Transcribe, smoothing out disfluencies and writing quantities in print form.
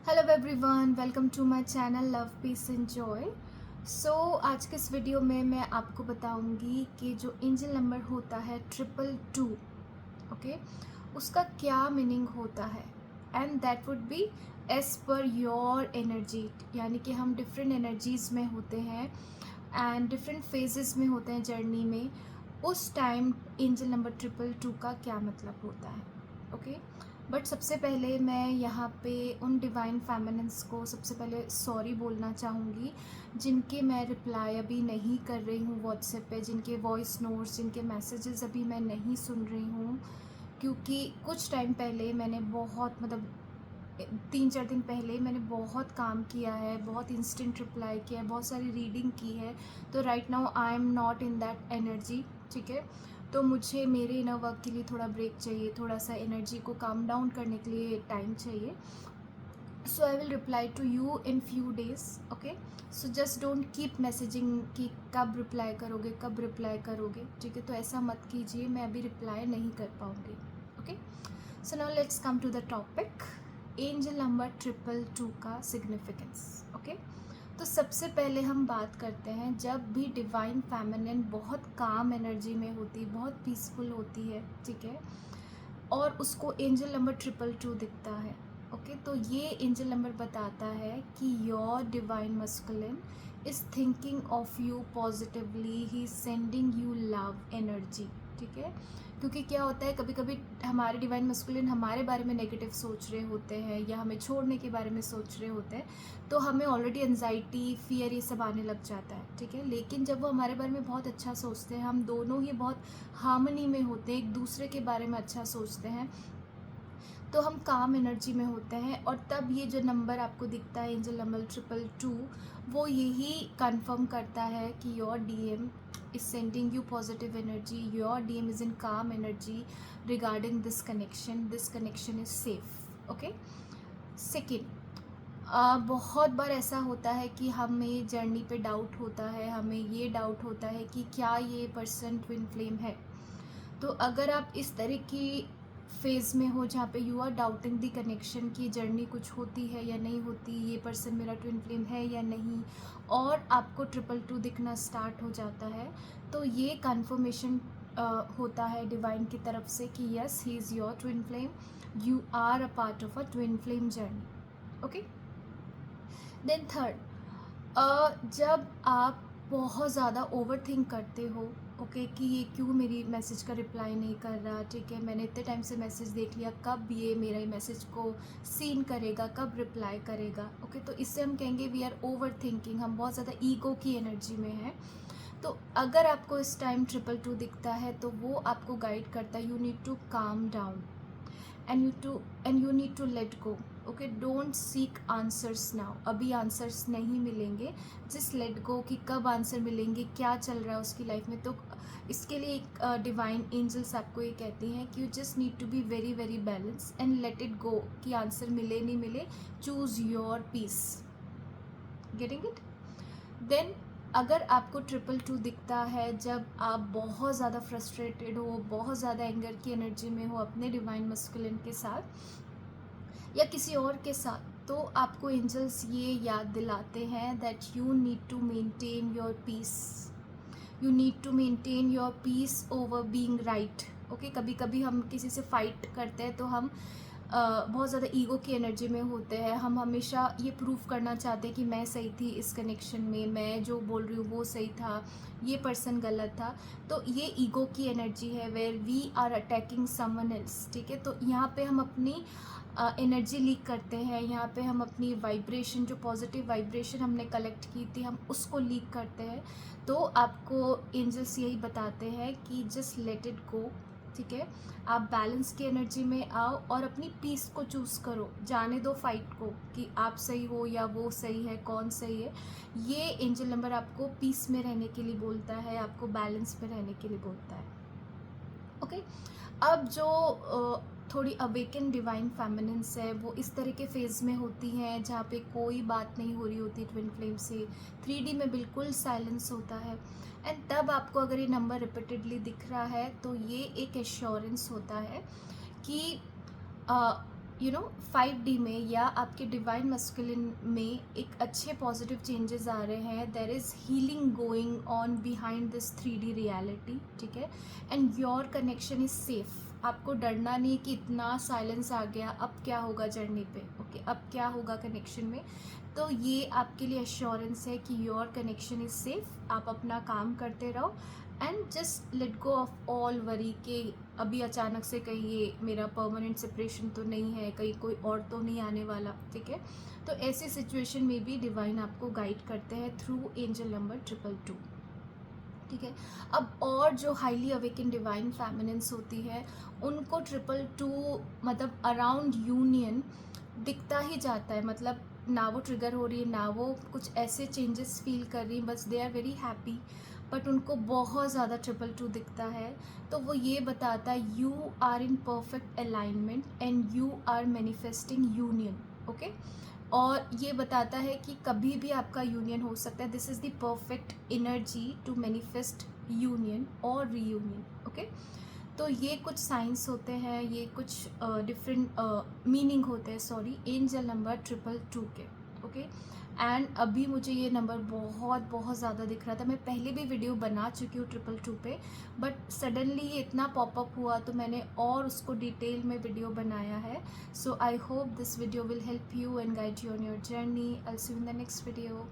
Hello everyone, welcome to my channel love peace and joy. So आज के इस video में मैं आपको बताऊंगी कि जो एंजल नंबर होता है 222, ओके, उसका क्या मीनिंग होता है। And that would be as per your energy, यानी कि हम डिफरेंट एनर्जीज में होते हैं एंड डिफरेंट फेजेस में होते हैं जर्नी में। उस टाइम एंजल नंबर 222 का क्या मतलब होता है, ओके। बट सबसे पहले मैं यहाँ पे उन डिवाइन फेमिनिन्स को सबसे पहले सॉरी बोलना चाहूँगी जिनके मैं रिप्लाई अभी नहीं कर रही हूँ व्हाट्सएप पे, जिनके वॉइस नोट्स, जिनके मैसेजेस अभी मैं नहीं सुन रही हूँ, क्योंकि कुछ टाइम पहले मैंने बहुत मतलब 3-4 दिन पहले मैंने बहुत काम किया है, बहुत इंस्टेंट रिप्लाई किया है, बहुत सारी रीडिंग की है। तो right now I am not in that energy, ठीक है। तो मुझे मेरे इनर वर्क के लिए थोड़ा ब्रेक चाहिए, थोड़ा सा एनर्जी को काम डाउन करने के लिए टाइम चाहिए। So I will reply to you in few days, okay. So just don't keep messaging कि कब रिप्लाई करोगे, कब रिप्लाई करोगे, ठीक है। तो ऐसा मत कीजिए, मैं अभी रिप्लाई नहीं कर पाऊँगी, okay. So now let's come to the topic, angel number 222 का सिग्निफिकेंस, ओके। तो सबसे पहले हम बात करते हैं, जब भी डिवाइन फेमिनिन बहुत काम एनर्जी में होती, बहुत पीसफुल होती है, ठीक है, और उसको एंजल नंबर 222 दिखता है, ओके, तो ये एंजल नंबर बताता है कि your divine masculine is thinking of you positively, he is sending you love energy, ठीक है। क्योंकि क्या होता है, कभी कभी हमारे डिवाइन मस्कुलिन हमारे बारे में नेगेटिव सोच रहे होते हैं या हमें छोड़ने के बारे में सोच रहे होते हैं, तो हमें ऑलरेडी एनजाइटी, फियर ये सब आने लग जाता है, ठीक है। लेकिन जब वो हमारे बारे में बहुत अच्छा सोचते हैं, हम दोनों ही बहुत हार्मनी में होते हैं, एक दूसरे के बारे में अच्छा सोचते हैं, तो हम काम एनर्जी में होते हैं। और तब ये जो नंबर आपको दिखता है एंजल नंबर 222, वो यही कंफर्म करता है कि your DM is sending you positive energy, your DM is in calm energy regarding this connection is safe, okay. Second, बहुत बार ऐसा होता है कि हमें जर्नी पे डाउट होता है, हमें ये डाउट होता है कि क्या ये पर्सन ट्विन फ्लेम है। तो अगर आप इस तरह की फेज़ में हो जहाँ पे you are doubting the connection की जर्नी कुछ होती है या नहीं होती, ये पर्सन मेरा ट्विन फ्लेम है या नहीं, और आपको 222 दिखना स्टार्ट हो जाता है, तो ये कन्फर्मेशन होता है डिवाइन की तरफ से कि yes, he is your twin flame, you are a part of a twin flame journey, okay. Then third, जब आप बहुत ज़्यादा ओवर थिंक करते हो, ओके, कि ये क्यों मेरी मैसेज का रिप्लाई नहीं कर रहा, ठीक है, मैंने इतने टाइम से मैसेज देख लिया, कब ये मेरा मैसेज को सीन करेगा, कब रिप्लाई करेगा, ओके। तो इससे हम कहेंगे वी आर ओवर थिंकिंग, हम बहुत ज़्यादा ईगो की एनर्जी में हैं। तो अगर आपको इस टाइम 222 दिखता है, तो वो आपको गाइड करता है, you need to calm down and you need to let go, okay, don't seek answers now, अभी आंसर्स नहीं मिलेंगे, जस्ट लेट गो कि कब आंसर मिलेंगे, क्या चल रहा है उसकी लाइफ में। तो इसके लिए एक डिवाइन एंजल्स आपको ये कहती हैं कि you just need to be very very balance and let it go, कि आंसर मिले नहीं मिले, choose your peace, getting it. देन अगर आपको 222 दिखता है जब आप बहुत ज़्यादा फ्रस्ट्रेटेड हो, बहुत ज़्यादा एंगर की एनर्जी में हो अपने डिवाइन मस्कुलिन के साथ या किसी और के साथ, तो आपको एंजल्स ये याद दिलाते हैं that you need to maintain your peace, you need to maintain your peace over being right, okay. कभी कभी हम किसी से फाइट करते हैं तो हम बहुत ज़्यादा ईगो की एनर्जी में होते हैं, हम हमेशा ये प्रूव करना चाहते हैं कि मैं सही थी इस कनेक्शन में, मैं जो बोल रही हूँ वो सही था, ये पर्सन गलत था। तो ये ईगो की एनर्जी है where we are attacking someone else, ठीक है। तो यहाँ पे हम अपनी एनर्जी लीक करते हैं, यहाँ पे हम अपनी वाइब्रेशन, जो पॉजिटिव वाइब्रेशन हमने कलेक्ट की थी, हम उसको लीक करते हैं। तो आपको एंजल्स यही बताते हैं कि जस्ट लेट इट गो, ठीक है। आप बैलेंस की एनर्जी में आओ और अपनी पीस को चूज़ करो, जाने दो फाइट को कि आप सही हो या वो सही है, कौन सही है। ये एंजल नंबर आपको पीस में रहने के लिए बोलता है, आपको बैलेंस में रहने के लिए बोलता है, ओके। अब जो थोड़ी अवेकन डिवाइन फेमिनिन्स है, वो इस तरह के फेज़ में होती हैं जहाँ पे कोई बात नहीं हो रही होती ट्विन फ्लेम से, 3D में बिल्कुल साइलेंस होता है। एंड तब आपको अगर ये नंबर रिपीटेडली दिख रहा है, तो ये एक एश्योरेंस होता है कि 5D में या आपके डिवाइन मस्कुलिन में एक अच्छे पॉजिटिव चेंजेस आ रहे हैं. There is healing going on behind this 3D reality. ठीक है. And your connection is safe. आपको डरना नहीं कि इतना साइलेंस आ गया, अब क्या होगा जर्नी पे. ओके, अब क्या होगा कनेक्शन में. तो ये आपके लिए एश्योरेंस है कि योर कनेक्शन इज़ सेफ. आप अपना काम करते रहो and just let go of all worry कि अभी अचानक से कहीं ये मेरा परमानेंट सेपरेशन तो नहीं है, कहीं कोई और तो नहीं आने वाला. ठीक है. तो ऐसी सिचुएशन में भी डिवाइन आपको गाइड करते हैं थ्रू एंजल नंबर 222. ठीक है. अब और जो हाईली अवेकन डिवाइन फेमिनिन्स होती है उनको 222 मतलब अराउंड यूनियन दिखता ही जाता है. मतलब ना वो ट्रिगर हो रही है, ना वो कुछ ऐसे चेंजेस फील कर रही, बस they are very happy. But उनको बहुत ज़्यादा 222 दिखता है. तो वो ये बताता है you are in perfect alignment and you are manifesting union. Okay. और ये बताता है कि कभी भी आपका यूनियन हो सकता है. This is the perfect energy to manifest union और रीयूनियन. ओके. तो ये कुछ साइंस होते हैं, ये कुछ डिफरेंट मीनिंग होते हैं, सॉरी, एंजल नंबर 222 के. ओके. एंड अभी मुझे ये नंबर बहुत बहुत ज़्यादा दिख रहा था. मैं पहले भी वीडियो बना चुकी हूँ 222 पे, बट सडनली ये इतना पॉपअप हुआ तो मैंने और उसको डिटेल में वीडियो बनाया है. So I hope this video will help you and guide you on your journey. I will see you in the next video.